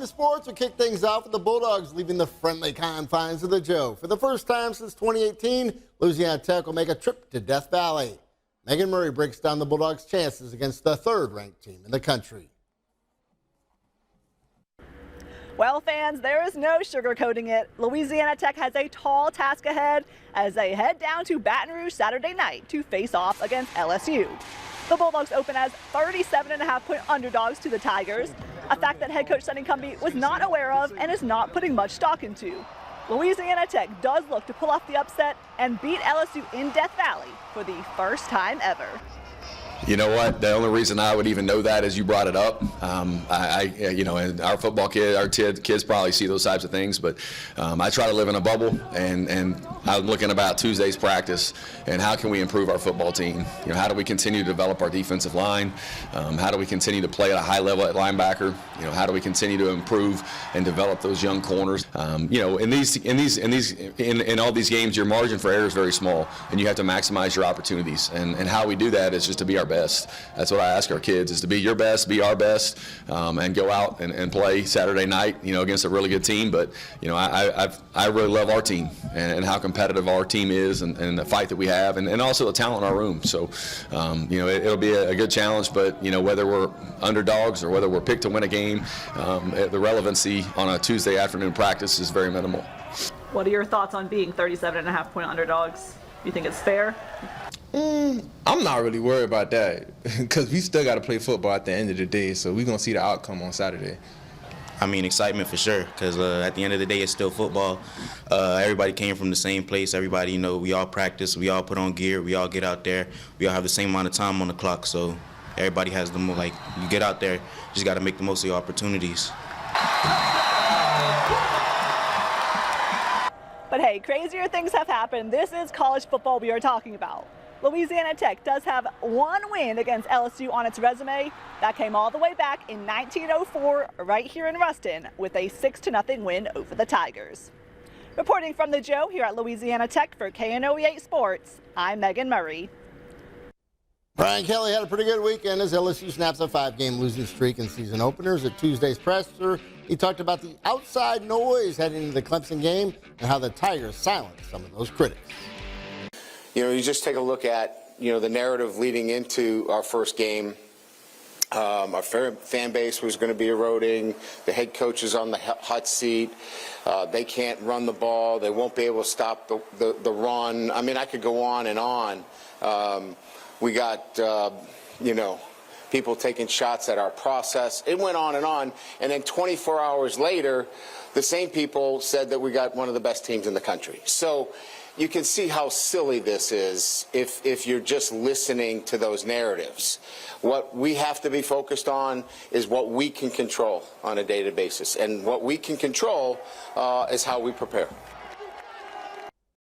The sports will kick things off with the Bulldogs leaving the friendly confines of the Joe. For the first time since 2018, Louisiana Tech will make a trip to Death Valley. Megan Murray breaks down the Bulldogs' chances against the third-ranked team in the country. Well, fans, there is no sugarcoating it. Louisiana Tech has a tall task ahead as they head down to Baton Rouge Saturday night to face off against LSU. The Bulldogs open as 37.5-point underdogs to the Tigers, a fact that head coach Sonny Cumbie was not aware of and is not putting much stock into. Louisiana Tech does look to pull off the upset and beat LSU in Death Valley for the first time ever. You know what? The only reason I would even know that is you brought it up. You know, and our football kids probably see those types of things, but I try to live in a bubble, and I'm looking about Tuesday's practice and how can we improve our football team? You know, how do we continue to develop our defensive line? How do we continue to play at a high level at linebacker? You know, how do we continue to improve and develop those young corners? You know, in all these games, your margin for error is very small, and you have to maximize your opportunities. And how we do that is just to be our best. That's what I ask our kids, is to be your best, be our best, and go out and play Saturday night, you know, against a really good team. But, you know, I really love our team and how competitive our team is and the fight that we have and also the talent in our room. So, you know, it'll be a good challenge, but, you know, whether we're underdogs or whether we're picked to win a game, the relevancy on a Tuesday afternoon practice is very minimal. What are your thoughts on being 37.5-point underdogs? You think it's fair? I'm not really worried about that because we still got to play football at the end of the day, so we're going to see the outcome on Saturday. I mean, excitement for sure, because at the end of the day, it's still football. Everybody came from the same place. Everybody, you know, we all practice, we all put on gear, we all get out there. We all have the same amount of time on the clock, so everybody has them. Like, you get out there, you just got to make the most of your opportunities. But hey, crazier things have happened. This is college football we are talking about. Louisiana Tech does have one win against LSU on its resume. That came all the way back in 1904 right here in Ruston with a 6-0 win over the Tigers. Reporting from the Joe here at Louisiana Tech for KNOE8 Sports, I'm Megan Murray. Brian Kelly had a pretty good weekend as LSU snaps a 5-game losing streak in season openers. At Tuesday's presser, he talked about the outside noise heading into the Clemson game and how the Tigers silenced some of those critics. You know, you just take a look at, you know, the narrative leading into our first game. Our fan base was going to be eroding. The head coach is on the hot seat. They can't run the ball. They won't be able to stop the run. I mean, I could go on and on. We got, you know, people taking shots at our process. It went on. And then 24 hours later, the same people said that we got one of the best teams in the country. So you can see how silly this is if you're just listening to those narratives. What we have to be focused on is what we can control on a day-to-day basis. And what we can control is how we prepare.